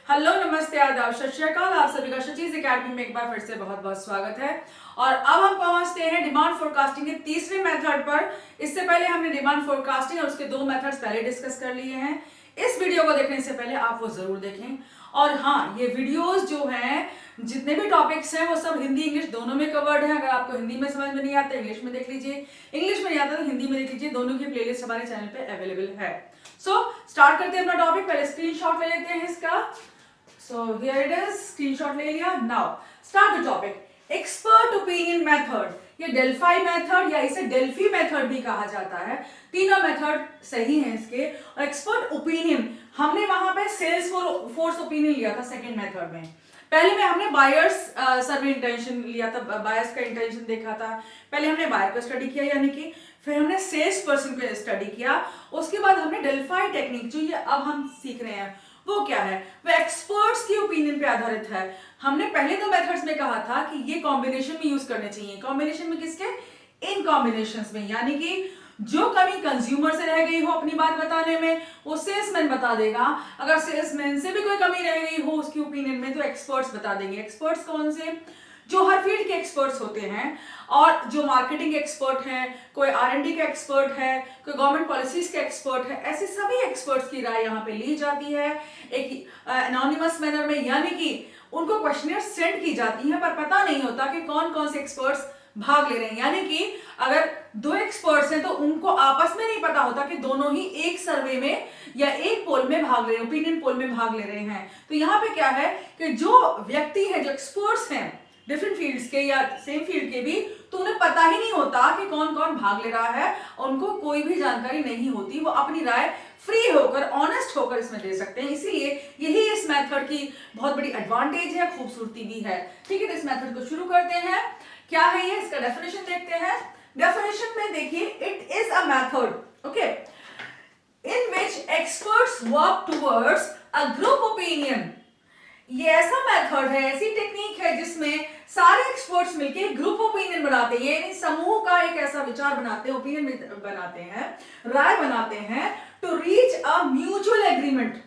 Hello, नमस्ते, आदाब, सत श्री अकाल। आप सभी का शचीज एकेडमी में एक बार फिर से बहुत बहुत स्वागत है। और अब हम पहुंचते हैं डिमांड फोरकास्टिंग के तीसरे मेथड पर। इससे पहले हमने डिमांड फोरकास्टिंग और उसके दो मेथड्स पहले डिस्कस कर लिए हैं। इस वीडियो को देखने से पहले आप वो जरूर देखें। और हाँ, ये वीडियोस जो हैं, जितने भी टॉपिक्स हैं वो सब हिंदी इंग्लिश दोनों में कवर्ड है। अगर आपको हिंदी में समझ में नहीं आता इंग्लिश में देख लीजिए, इंग्लिश में नहीं आता तो हिंदी में देख लीजिए। दोनों की प्लेलिस्ट हमारे चैनल पे अवेलेबल है। सो स्टार्ट करते हैं अपना टॉपिक। पहले स्क्रीनशॉट ले लेते हैं इसका। So here it is, screenshot ले लिया। Now start the topic. Expert opinion method, ये डेल्फी मेथड या इसे डेल्फी मेथड भी कहा जाता है। तीनों मेथड सही हैं इसके। और एक्सपर्ट ओपिनियन, हमने वहां पे सेल्स फोर्स ओपिनियन लिया था सेकंड मेथड में। पहले में हमने बायर्स सर्वे इंटेंशन लिया था, बायर्स का इंटेंशन देखा था। पहले हमने बायर को स्टडी किया, यानी कि फिर हमने सेल्स पर्सन को स्टडी किया। उसके बाद हमने डेल्फी टेक्निक, जो ये अब हम सीख रहे हैं, वो क्या है, वो एक्सपर्ट्स की ओपिनियन पे आधारित है। हमने पहले दो मेथड्स में कहा था कि ये कॉम्बिनेशन में यूज करने चाहिए। कॉम्बिनेशन में किसके? इन कॉम्बिनेशंस में, यानी कि जो कमी कंज्यूमर से रह गई हो अपनी बात बताने में, वो सेल्समैन बता देगा। अगर सेल्समैन से भी कोई कमी रह गई हो उसकी ओपिनियन में, तो एक्सपर्ट्स बता देंगे। एक्सपर्ट्स कौन से? जो हर फील्ड के एक्सपर्ट्स होते हैं, और जो मार्केटिंग एक्सपर्ट हैं, कोई R&D का एक्सपर्ट है, कोई गवर्नमेंट पॉलिसीज के एक्सपर्ट है, ऐसे सभी एक्सपर्ट्स की राय यहाँ पे ली जाती है एक एनोनिमस मैनर में, यानी कि उनको क्वेश्चनर सेंड की जाती है, पर पता नहीं होता कि कौन कौन से एक्सपर्ट्स भाग ले रहे हैं। यानी कि अगर दो एक्सपर्ट्स हैं तो उनको आपस में नहीं पता होता कि दोनों ही एक सर्वे में या एक पोल में भाग ले रहे हैं, ओपिनियन पोल में भाग ले रहे हैं। तो यहाँ पे क्या है कि जो व्यक्ति है, जो एक्सपर्ट्स हैं डिफरेंट फील्ड्स के या सेम फील्ड के भी, तो उन्हें पता ही नहीं होता कि कौन कौन भाग ले रहा है। उनको कोई भी जानकारी नहीं होती। वो अपनी राय फ्री होकर, ऑनेस्ट होकर इसमें दे सकते हैं। इसीलिए यही इस मेथड की बहुत बड़ी एडवांटेज है, खूबसूरती भी है। ठीक है, तो इस मेथड को शुरू करते हैं। क्या है ये, इसका डेफिनेशन देखते हैं। डेफिनेशन में देखिए, it is a method, okay, in which experts work towards a group opinion. ये ऐसा मेथड है, ऐसी टेक्निक है जिसमें सारे एक्सपर्ट्स मिलकर ग्रुप ओपिनियन बनाते हैं, यानी समूह का एक ऐसा विचार बनाते हैं, ओपिनियन बनाते हैं, राय बनाते हैं, to reach a mutual agreement.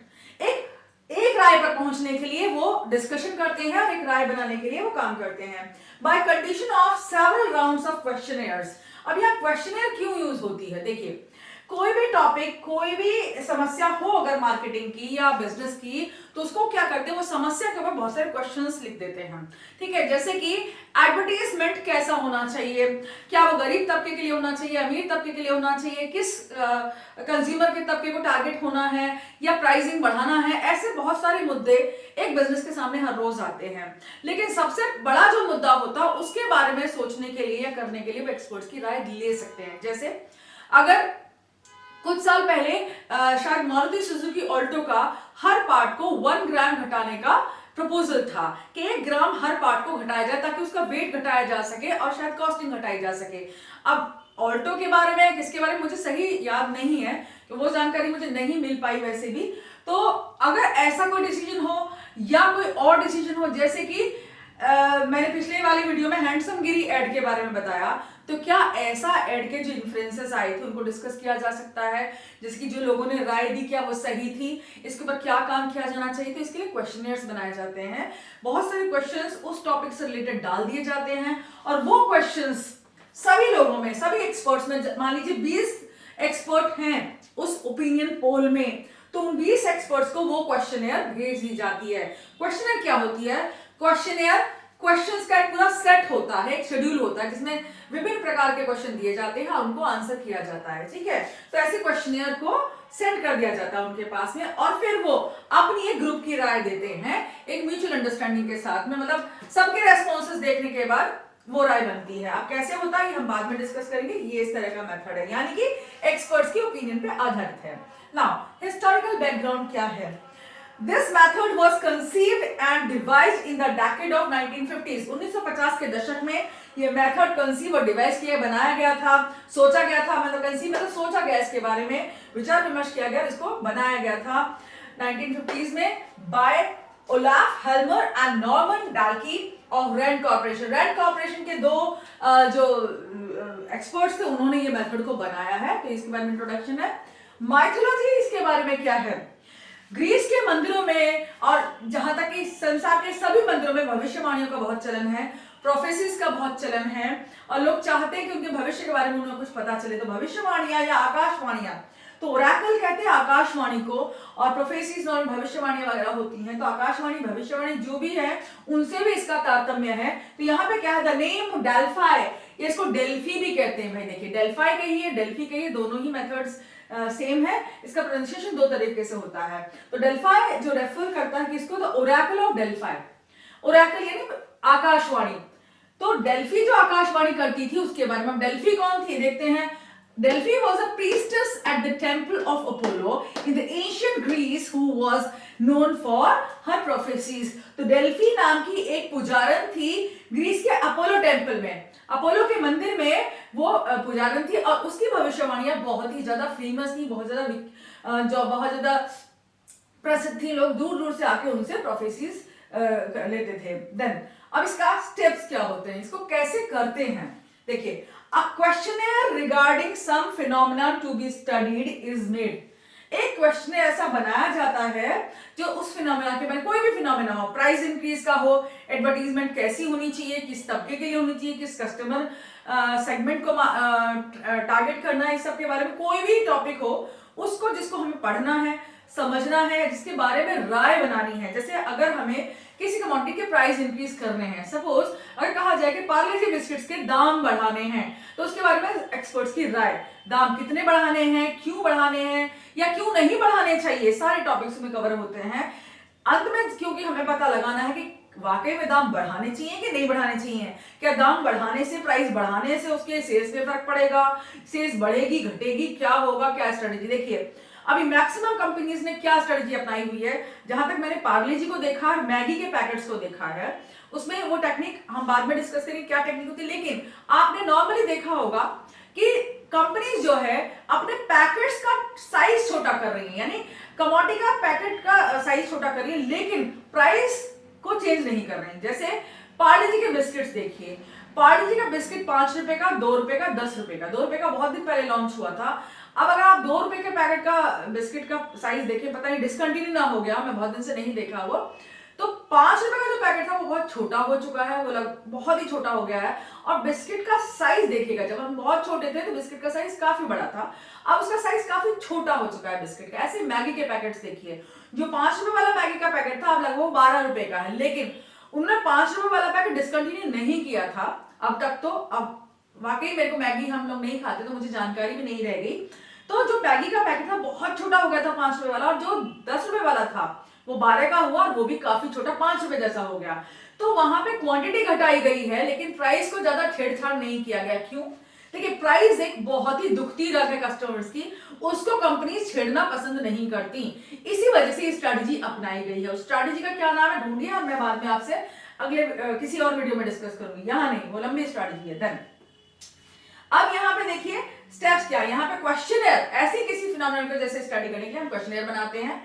एक राय पर पहुंचने के लिए वो डिस्कशन करते हैं और एक राय बनाने के लिए वो काम करते हैं। By condition of several rounds of questionnaires. अब यह क्वेश्चनेयर क्यों यूज होती है? देखिए, कोई भी टॉपिक, कोई भी समस्या हो अगर मार्केटिंग की या बिजनेस की, तो उसको क्या करते हैं, वो समस्या के ऊपर बहुत सारे क्वेश्चंस लिख देते हैं। ठीक है, जैसे कि एडवर्टाइजमेंट कैसा होना चाहिए, क्या वो गरीब तबके के लिए होना चाहिए, अमीर तबके के लिए होना चाहिए, किस कंज्यूमर के तबके को टारगेट होना है, या प्राइसिंग बढ़ाना है। ऐसे बहुत सारे मुद्दे एक बिजनेस के सामने हर रोज आते हैं। लेकिन सबसे बड़ा जो मुद्दा होता है उसके बारे में सोचने के लिए या करने के लिए वो एक्सपर्ट्स की राय ले सकते हैं। जैसे अगर कुछ साल पहले शायद मारुति सुजुकी ऑल्टो का हर पार्ट को 1 ग्राम घटाने का प्रपोजल था कि 1 ग्राम हर पार्ट को घटाया जाए ताकि उसका वेट घटाया जा सके और शायद कॉस्टिंग घटाई जा सके। अब ऑल्टो के बारे में, किसके बारे में मुझे सही याद नहीं है, तो वो जानकारी मुझे नहीं मिल पाई वैसे भी। तो अगर ऐसा कोई डिसीजन हो या कोई और डिसीजन हो, जैसे कि मैंने पिछले वाली वीडियो में हैंडसम गिरी एड के बारे में बताया, तो क्या ऐसा एड के जो इन्फ्लुएंसेस आए थे उनको डिस्कस किया जा सकता है, जिसकी जो लोगों ने राय दी क्या वो सही थी, इसके ऊपर क्या काम किया जाना चाहिए। तो इसके लिए क्वेश्चनर्स बनाए जाते हैं, बहुत सारे क्वेश्चंस उस टॉपिक से रिलेटेड डाल दिए जाते हैं, और वो क्वेश्चंस सभी लोगों में, सभी एक्सपर्ट्स में, मान लीजिए 20 एक्सपर्ट हैं उस ओपिनियन पोल में, तो उन 20 एक्सपर्ट्स को वो क्वेश्चनर भेज दी जाती है। क्वेश्चनर क्या होती है? क्वेश्चनर क्वेश्चंस का एक पूरा सेट होता है, एक शेड्यूल होता है जिसमें विभिन्न प्रकार के क्वेश्चन दिए जाते हैं और उनको आंसर किया जाता है। ठीक है, तो ऐसे क्वेश्चनर को सेंड कर दिया जाता है उनके पास में, और फिर वो अपनी एक ग्रुप की राय देते हैं एक म्यूचुअल अंडरस्टैंडिंग के साथ में। मतलब सबके रेस्पॉन्सेस देखने के बाद वो राय बनती है। अब कैसे होता है ये हम बाद में डिस्कस करेंगे। ये इस तरह का मेथड है, यानी कि एक्सपर्ट्स की ओपिनियन पे आधारित है। नाउ हिस्टोरिकल बैकग्राउंड क्या है? This method was conceived and devised in the decade of 1950s. 1950 के दशक में ये मेथड कंसीव और डिवाइस किया, बनाया गया था, सोचा गया था। मतलब कंसीव मतलब सोचा गया, इसके बारे में विचार विमर्श किया गया, इसको बनाया गया था 1950s में by Olaf Helmer and Norman Dalkey of Rand Corporation. Rand Corporation के दो जो एक्सपर्ट्स थे, उन्होंने ये मेथड को बनाया है। तो इसके बारे में इंट्रोडक्शन है। माइथोलॉजी इसके बारे में क्या है? ग्रीस के मंदिरों में और जहां तक कि संसार के सभी मंदिरों में भविष्यवाणियों का बहुत चलन है, प्रोफेसीज का बहुत चलन है, और लोग चाहते हैं कि उनके भविष्य के बारे में उन्हें कुछ पता चले। तो भविष्यवाणियां या आकाशवाणियां, तो ओरेकल कहते हैं आकाशवाणी को, और प्रोफेसीज और भविष्यवाणियां वगैरह होती हैं। तो आकाशवाणी भविष्यवाणी जो भी है उनसे भी इसका तारतम्य है। तो यहाँ पे क्या है, द नेम डेल्फाई, ये इसको डेल्फी भी कहते हैं भाई। देखिए डेल्फाई कहिए डेल्फी कहिए, दोनों ही मेथड्स सेम है। इसका प्रोनाउंसिएशन दो तरीके से होता है। तो डेल्फाई जो रेफर करता है किसको, द ओरेकल ऑफ डेल्फाई, ओरेकल यानी आकाशवाणी। तो डेल्फी जो आकाशवाणी करती थी उसके बारे में, डेल्फी कौन थी देखते हैं। Delphi was a priestess at the temple of Apollo in the ancient Greece who was known for her prophecies. तो डेल्फी नाम की एक पुजारन थी ग्रीस के अपोलो टेम्पल में, अपोलो के मंदिर में वो पुजारन थी, और उसकी भविष्यवाणियां बहुत ही ज्यादा फेमस थी, बहुत ज्यादा प्रसिद्ध थी। लोग दूर दूर से आके उनसे प्रोफेसीज लेते थे। देन अब इसका स्टेप्स क्या होते हैं, इसको कैसे करते हैं। देखिए, a questionnaire regarding some phenomena to be studied is made. एक क्वेश्चनर ऐसा बनाया जाता है जो उस फिनोमेना के बारे में, कोई भी फिनोमेना हो, प्राइस इंक्रीज का हो, एडवर्टीजमेंट कैसी होनी चाहिए, किस तबके के लिए होनी चाहिए, किस कस्टमर सेगमेंट को टारगेट करना है, इस सब के बारे में कोई भी टॉपिक हो, उसको जिसको हमें पढ़ना है, समझना है, जिसके बारे में राय बनानी है। जैसे अगर हमें किसी कमोडिटी के प्राइस इंक्रीज करने हैं, सपोज अगर कहा जाए कि पार्ले जी बिस्किट्स के दाम बढ़ाने हैं, तो उसके बारे में एक्सपर्ट्स की राय, दाम कितने बढ़ाने हैं, क्यों बढ़ाने हैं या क्यों नहीं बढ़ाने चाहिए, सारे टॉपिक्स में कवर होते हैं। अंत में क्योंकि हमें पता लगाना है कि वाकई में दाम बढ़ाने चाहिए कि नहीं बढ़ाने चाहिए, क्या दाम बढ़ाने से, प्राइस बढ़ाने से उसके सेल्स पे फर्क पड़ेगा, सेल्स बढ़ेगी घटेगी, क्या होगा, क्या स्ट्रेटेजी। देखिए अभी मैक्सिमम कंपनीज ने क्या स्ट्रेटजी अपनाई हुई है, जहां तक मैंने पार्ले जी को देखा और मैगी के पैकेट्स को देखा है, उसमें वो टेक्निक हम बाद में डिस्कस करेंगे क्या टेक्निक होती है, लेकिन आपने नॉर्मली देखा होगा कि कंपनीज जो है अपने पैकेट्स का साइज छोटा कर रही है, यानी कमोडिटी का पैकेट का साइज छोटा कर रही है, लेकिन प्राइस को चेंज नहीं कर रही है। जैसे पार्ले जी के बिस्किट्स देखिए, पार्ले जी का बिस्किट 5 रुपए का, 2 रुपए का, 10 रुपए का, 2 रुपए का बहुत दिन पहले लॉन्च हुआ था। अब अगर आप 2 रुपए के पैकेट का बिस्किट का साइज देखें, पता नहीं डिसकंटिन्यू ना हो गया, मैं बहुत दिन से नहीं देखा वो, तो 5 रुपए का जो पैकेट था वो बहुत छोटा हो चुका है, वो बहुत ही छोटा हो गया है। और बिस्किट का साइज देखिएगा, जब हम बहुत छोटे थे तो बिस्किट का साइज काफी बड़ा था, अब उसका साइज काफी छोटा हो चुका है बिस्किट का। ऐसे मैगी के पैकेट्स देखिए, जो 5 रुपए वाला मैगी का पैकेट था अब लगभग 12 रुपए का है, लेकिन उन्होंने 5 रुपए वाला पैकेट डिसकंटिन्यू नहीं किया था अब तक। तो अब वाकई मेरे को मैगी हम लोग नहीं खाते तो मुझे जानकारी भी नहीं रह गई। तो जो मैगी का पैकेट था बहुत छोटा हो गया था 5 रुपए वाला, और जो 10 रुपए वाला था वो 12 का हुआ, और वो भी काफी छोटा 5 रुपए जैसा हो गया। तो वहां पे क्वांटिटी घटाई गई है, लेकिन प्राइस को ज्यादा छेड़छाड़ नहीं किया गया। क्यों? देखिए प्राइस एक बहुत ही दुखती रग है कस्टमर्स की, उसको कंपनी छेड़ना पसंद नहीं करती, इसी वजह से स्ट्रैटेजी अपनाई गई है। उस स्ट्रैटेजी का क्या नाम है ढूंढिए, और मैं बाद में आपसे अगले किसी और वीडियो में डिस्कस करूंगी, यहाँ नहीं, वो लंबी स्ट्रैटेजी है। देन अब यहाँ पे देखिए स्टेप्स क्या है, यहाँ पे क्वेश्चनर, ऐसी किसी फिनोमेनन को जैसे स्टडी करने के लिए हम क्वेश्चनर बनाते हैं।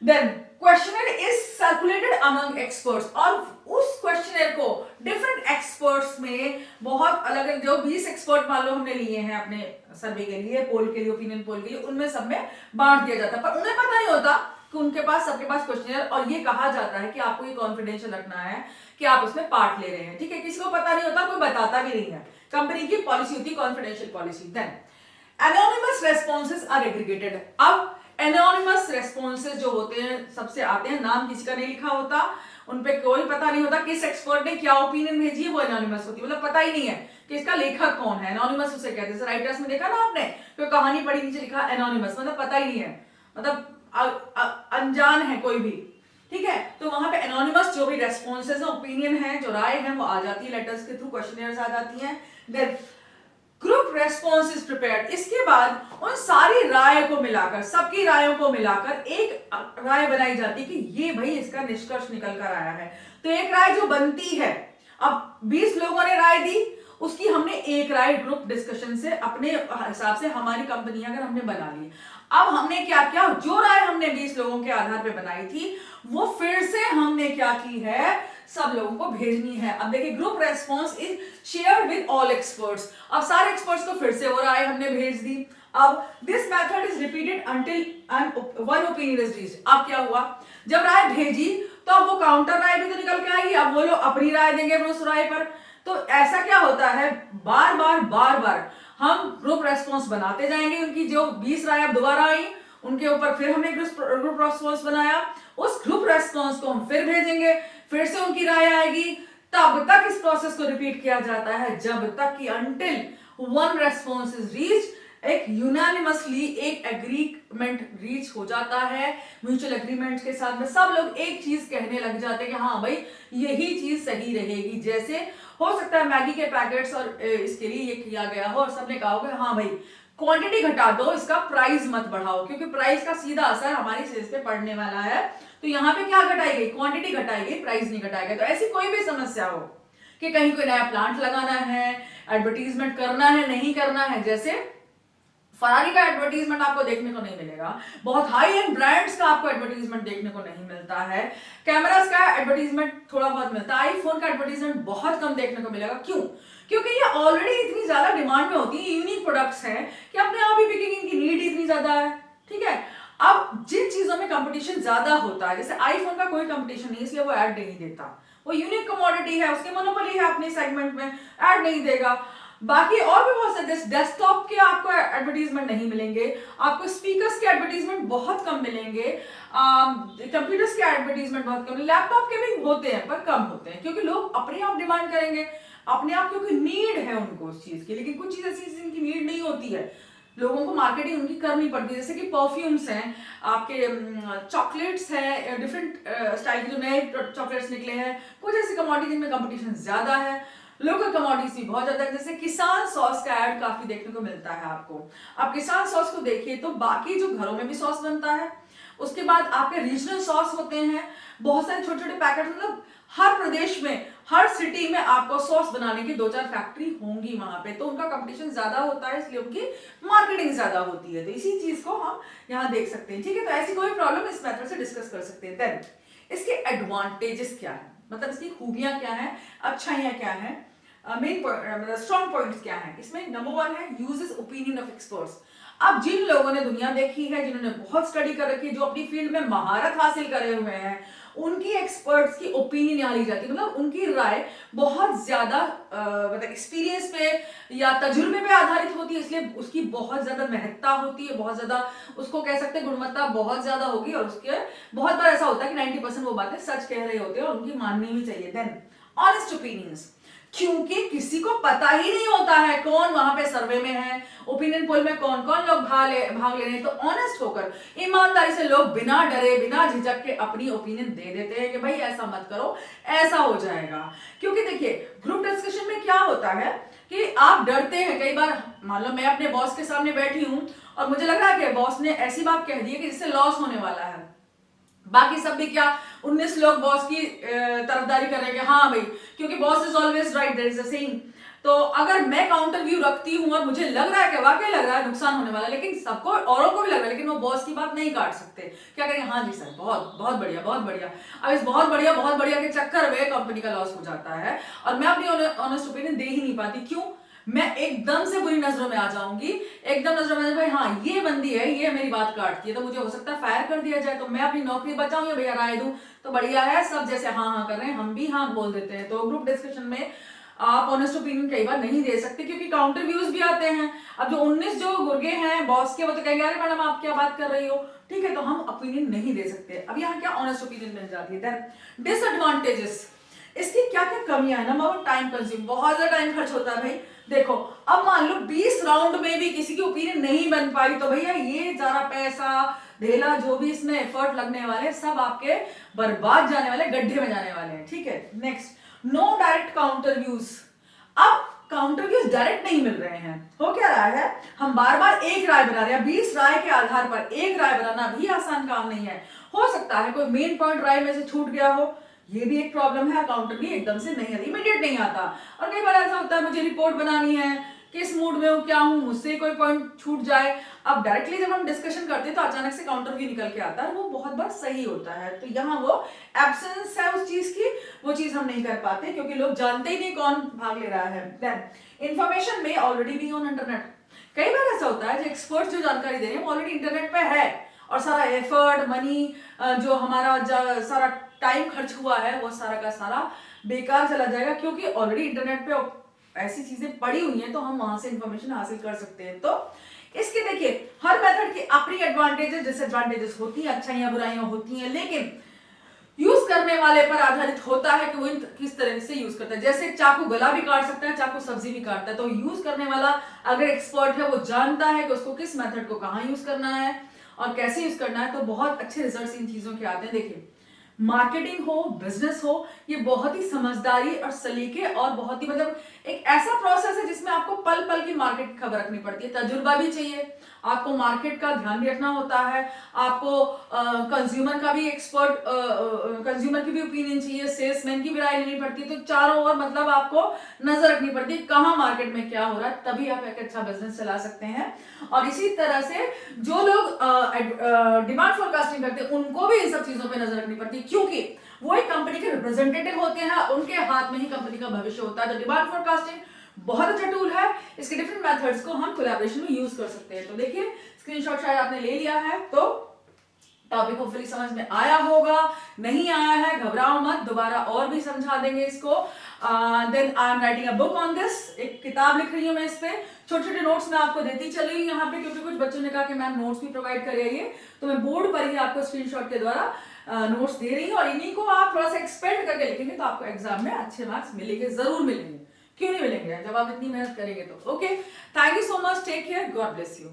Then questionnaire is circulated among experts, और उस क्वेश्चनर को डिफरेंट एक्सपर्ट्स में बहुत अलग अलग, जो 20 एक्सपर्ट मान लो हमने लिए हैं अपने सर्वे के लिए, पोल के लिए, ओपिनियन पोल के लिए, उनमें सब में बांट दिया जाता है, पर उन्हें पता नहीं होता कि उनके पास, सबके पास क्वेश्चनर, और ये कहा जाता है कि आपको ये कॉन्फिडेंशियल रखना है कि आप उसमें पार्ट ले रहे हैं, ठीक है। किसी को पता नहीं होता, कोई बताता भी नहीं है, कंपनी की पॉलिसी होती है confidential policy. Then anonymous responses are aggregated. अब एनोनिमस रेस्पॉन्सेज जो होते हैं सबसे आते हैं, नाम किसी का नहीं लिखा होता, उनपे कोई पता नहीं होता किस एक्सपर्ट ने क्या ओपिनियन भेजी है, वो एनोनिमस होती है, मतलब पता ही नहीं है कि इसका लेखक कौन है। एनोनिमस उसे कहते हैं, राइटर्स में देखा ना आपने, कोई कहानी पढ़ी नीचे लिखा एनोनिमस, मतलब पता ही नहीं है, मतलब अनजान है कोई भी, ठीक है। तो वहां पे एनोनिमस जो भी रेस्पॉन्सेज है, ओपिनियन है, जो राय है, वो आ जाती है लेटर्स के थ्रू, क्वेश्चनर्स आ जाती हैं। Then group response is prepared, इसके बाद उन सारी राय को मिलाकर, सबकी रायों को मिलाकर एक राय बनाई जाती है कि ये भाई इसका निष्कर्ष निकल कर आया है। तो एक राय जो बनती है, अब 20 लोगों ने राय दी, उसकी हमने एक राय ग्रुप डिस्कशन से अपने हिसाब से, हमारी कंपनी अगर हमने बना ली, अब हमने क्या किया, जो राय हमने 20 लोगों के आधार पे बनाई थी वो फिर से हमने क्या की है, सब लोगों को भेजनी है। अब देखिए group response is shared with all experts, अब सारे एक्सपर्ट्स को फिर से वो राय हमने भेज दी। अब this method is repeated until one opinion is reached. अब क्या हुआ, जब राय भेजी तो अब वो काउंटर राय भी तो निकल के आएगी, अब वो लोग अपनी राय देंगे उस राय पर। तो ऐसा क्या होता है, बार बार हम ग्रुप रेस्पॉन्स बनाते जाएंगे। उनकी जो 20 राय अब दोबारा आई उनके ऊपर फिर हमने ग्रुप रेस्पॉन्स बनाया, उस ग्रुप रेस्पॉन्स को हम फिर भेजेंगे, फिर से उनकी राय आएगी। तब तक इस प्रोसेस को रिपीट किया जाता है जब तक कि until one response is reach, एक यूनानिमसली एक एग्रीमेंट रीच हो जाता है। म्यूचुअल एग्रीमेंट के साथ में सब लोग एक चीज कहने लग जाते हैं कि हाँ भाई यही चीज सही रहेगी। जैसे हो सकता है मैगी के पैकेट्स और इसके लिए ये किया गया हो और सबने कहा हो कि हाँ भाई क्वांटिटी घटा दो, इसका प्राइस मत बढ़ाओ, क्योंकि प्राइस का सीधा असर हमारी सेल्स पे पड़ने वाला है। तो यहाँ पे क्या घटाई गई, क्वांटिटी घटाई गई, प्राइस नहीं घटाया गया। तो ऐसी कोई भी समस्या हो कि कहीं कोई नया प्लांट लगाना है, एडवर्टीजमेंट करना है, नहीं करना है, जैसे फरारी का एडवर्टीजमेंट आपको देखने को नहीं मिलेगा, बहुत हाई एंड ब्रांड्स का आपको एडवर्टीजमेंट देखने को नहीं मिलता है, कैमरास का एडवर्टीजमेंट थोड़ा बहुत मिलता है, आईफोन का एडवर्टीजमेंट बहुत कम देखने को मिलेगा। क्यों? क्योंकि ये ऑलरेडी इतनी ज्यादा डिमांड में होती है, यूनिक प्रोडक्ट्स हैं कि अपने आप ही बिकेंगे, इनकी नीड इतनी ज्यादा है। ठीक है, अब जिन चीजों में कंपटीशन ज्यादा होता है, जैसे आईफोन का कोई कंपटीशन नहीं, इसलिए वो ऐड नहीं देता, वो यूनिक कमोडिटी है, उसकी मोनोपोली है अपने सेगमेंट में, ऐड नहीं देगा। बाकी और भी बहुत सारे डेस्कटॉप के आपको एडवर्टीजमेंट नहीं मिलेंगे, आपको स्पीकर्स के एडवर्टीजमेंट बहुत कम मिलेंगे, कंप्यूटर्स के एडवर्टीजमेंट बहुत कम, लैपटॉप के भी होते हैं पर कम होते हैं, क्योंकि लोग अपने आप डिमांड करेंगे अपने आप, क्योंकि नीड है उनको उस चीज की। लेकिन कुछ चीज ऐसी जिनकी नीड नहीं होती है, लोगों को मार्केटिंग उनकी करनी पड़ती है, जैसे कि परफ्यूम्स हैं, आपके चॉकलेट्स हैं, डिफरेंट स्टाइल के जो नए चॉकलेट्स निकले हैं, कुछ ऐसी कमोडिटी जिनमें कंपटीशन ज्यादा है, लोकल कमोडिटीज भी बहुत ज्यादा है। जैसे किसान सॉस का ऐड काफी देखने को मिलता है आपको। आप किसान सॉस को देखिए तो बाकी जो घरों में भी सॉस बनता है, उसके बाद आपके रीजनल सॉस होते हैं, बहुत सारे छोटे छोटे पैकेट, मतलब हर प्रदेश में, हर सिटी में आपको सॉस बनाने की 2-4 फैक्ट्री होंगी वहां पे, तो उनका कंपटीशन ज्यादा होता है, इसलिए उनकी मार्केटिंग ज्यादा होती है। तो इसी चीज को हम यहाँ देख सकते हैं। ठीक है, तो ऐसी कोई प्रॉब्लम इस मेथड से डिस्कस कर सकते हैं। देन इसके एडवांटेजेस क्या है, मतलब इसकी खूबियां क्या है, अच्छाइयां क्या है, मेन स्ट्रॉन्ग पॉइंट्स क्या है। इसमें नंबर 1 है यूजेस ओपिनियन ऑफ एक्सपर्ट्स। अब जिन लोगों ने दुनिया देखी है, जिन्होंने बहुत स्टडी कर रखी है, जो अपनी फील्ड में महारत हासिल करे हुए हैं, उनकी एक्सपर्ट्स की ओपिनियन यहाँ ली जाती है, मतलब उनकी राय बहुत ज्यादा मतलब एक्सपीरियंस पे या तजुर्बे पे आधारित होती है, इसलिए उसकी बहुत ज्यादा महत्ता होती है, बहुत ज्यादा उसको कह सकते हैं गुणवत्ता बहुत ज्यादा होगी, और उसके बहुत बार ऐसा होता है कि 90% वो बातें सच कह रहे होते हैं और उनकी माननी भी चाहिए। देन ऑनेस्ट ओपिनियंस, क्योंकि किसी को पता ही नहीं होता है कौन वहां पे सर्वे में है, ओपिनियन पोल में कौन कौन लोग भाग ले रहे हैं, तो ऑनेस्ट होकर ईमानदारी से लोग बिना डरे बिना झिझक के अपनी ओपिनियन दे देते हैं कि भाई ऐसा मत करो, ऐसा हो जाएगा। क्योंकि देखिए ग्रुप डिस्कशन में क्या होता है कि आप डरते हैं, कई बार मान लो मैं अपने बॉस के सामने बैठी हूं और मुझे लग रहा है कि बॉस ने ऐसी बात कह दी है कि जिससे लॉस होने वाला है, बाकी सब भी क्या 19 लोग बॉस की तरफदारी कर रहे हैं, हाँ भाई क्योंकि boss is always right, there is a saying. तो अगर मैं काउंटर व्यू रखती हूं और मुझे लग रहा है कि वाकई लग रहा है नुकसान होने वाला है, लेकिन सबको औरों को भी लग रहा है, लेकिन वो बॉस की बात नहीं काट सकते, क्या करेंगे, हाँ जी सर बहुत बहुत बढ़िया बहुत बढ़िया। अब इस बहुत बढ़िया के चक्कर में कंपनी का लॉस हो जाता है और मैं अपनी ऑनेस्ट ओपिनियन दे ही नहीं पाती। क्यों? मैं एकदम से बुरी नजरों में आ जाऊंगी, एकदम नजरों में, भाई हाँ ये बंदी है, ये मेरी बात काटती है, तो मुझे हो सकता है फायर कर दिया जाए, तो मैं अपनी नौकरी बचाऊं या भैया राय दूं, तो बढ़िया है, सब जैसे हाँ हाँ कर रहे हैं हम भी हाँ बोल देते हैं। तो ग्रुप डिस्कशन में आप ऑनेस्ट ओपिनियन कई बार नहीं दे सकते, क्योंकि काउंटर व्यूज भी आते हैं। अब जो 19 जो गुर्गे हैं बॉस के, वो तो कहेंगे अरे मैडम आप क्या बात कर रही हो, ठीक है, तो हम ओपिनियन नहीं दे सकते। अब यहाँ क्या ऑनेस्ट ओपिनियन मिल जाती है। देन डिसएडवांटेजेस, इसकी क्या क्या कमियां है। नंबर 1 टाइम कंज्यूम, बहुत ज्यादा टाइम खर्च होता है भाई। देखो अब मान लो 20 राउंड में भी किसी की ओपिनियन नहीं बन पाई, तो भैया ये सारा पैसा ढेला जो भी इसमें एफर्ट लगने वाले सब आपके बर्बाद जाने वाले, गड्ढे में जाने वाले हैं। ठीक है, next no direct counter views. अब काउंटर व्यूज डायरेक्ट नहीं मिल रहे हैं, हो क्या रहा है, हम बार बार एक राय बना रहे हैं। 20 राय के आधार पर एक राय बनाना भी आसान काम नहीं है। हो सकता है कोई मेन पॉइंट राय में से छूट गया हो, ये भी एक प्रॉब्लम है। काउंटर भी एकदम से नहीं आता, इमीडिएट नहीं आता। और कई बार ऐसा होता है मुझे रिपोर्ट बनानी है, किस मूड में हूँ, क्या हूँ, मुझसे कोई पॉइंट छूट जाए। अब डायरेक्टली जब हम डिस्कशन करते हैं तो अचानक से काउंटर व्यू निकल के आता है, वो बहुत बार सही होता है। तो यहाँ वो एब्सेंस है उस चीज की, वो चीज हम नहीं कर पाते क्योंकि लोग जानते ही नहीं कौन भाग ले रहा है। देन इंफॉर्मेशन में ऑलरेडी भी ऑन इंटरनेट, कई बार ऐसा होता है जो एक्सपर्ट जो जानकारी दे रहे हैं वो ऑलरेडी इंटरनेट पे है और सारा एफर्ट मनी जो हमारा सारा टाइम खर्च हुआ है वो सारा का सारा बेकार चला जाएगा, क्योंकि ऑलरेडी इंटरनेट पे ऐसी चीजें पड़ी हुई हैं तो हम वहां से इंफॉर्मेशन हासिल कर सकते हैं। तो इसके देखिए हर मेथड की अपनी एडवांटेजेस डिसएडवांटेजेस होती हैं, अच्छाइयां बुराइयां होती हैं, लेकिन यूज करने वाले पर आधारित होता है कि वो किस तरह से यूज करता है। जैसे चाकू गला भी काट सकता है, चाकू सब्जी भी काटता है, तो यूज करने वाला अगर एक्सपर्ट है वो जानता है कि उसको किस मेथड को कहाँ यूज करना है और कैसे यूज करना है, तो बहुत अच्छे रिजल्ट्स इन चीजों के आते हैं। देखिए मार्केटिंग हो बिजनेस हो, ये बहुत ही समझदारी और सलीके और बहुत ही मतलब एक ऐसा प्रोसेस है जिसमें आपको पल पल की मार्केट की खबर रखनी पड़ती है, तजुर्बा भी चाहिए, आपको मार्केट का ध्यान भी रखना होता है, आपको कंज्यूमर का भी एक्सपर्ट कंज्यूमर की भी ओपिनियन चाहिए, सेल्समैन की भी राय लेनी पड़ती है, तो चारों ओर मतलब आपको नजर रखनी पड़ती है कहाँ मार्केट में क्या हो रहा है, तभी आप एक अच्छा बिजनेस चला सकते हैं। और इसी तरह से जो लोग डिमांड फोरकास्टिंग करते हैं उनको भी इन सब चीजों पे नजर रखनी पड़ती है, क्योंकि वो एक कंपनी के रिप्रेजेंटेटिव होते हैं, उनके हाथ में ही कंपनी का भविष्य होता है। तो डिमांड फोरकास्टिंग बहुत अच्छा टूल है, इसके डिफरेंट मेथड्स को हम कोलैबोरेशन में यूज कर सकते हैं। तो देखिए स्क्रीनशॉट शायद आपने ले लिया है, तो टॉपिक होपफुली समझ में आया होगा, नहीं आया है घबराओ मत, दोबारा और भी समझा देंगे इसको। Then I am writing a book on this, एक किताब लिख रही हूँ मैं इस पे, छोटे छोटे नोट्स मैं आपको देती चली हूँ यहाँ पे, क्योंकि कुछ बच्चों ने कहा कि मैम नोट्स भी प्रोवाइड करिए, तो मैं बोर्ड पर ही आपको स्क्रीनशॉट के द्वारा नोट्स दे रही हूँ, और इन्हीं को आप थोड़ा सा एक्सपेंड करके लिखेंगे तो आपको एग्जाम में अच्छे मार्क्स मिलेंगे, जरूर मिलेंगे, क्यों नहीं मिलेंगे जब आप इतनी मेहनत करेंगे तो। Okay, thank you so much, take care, God bless you.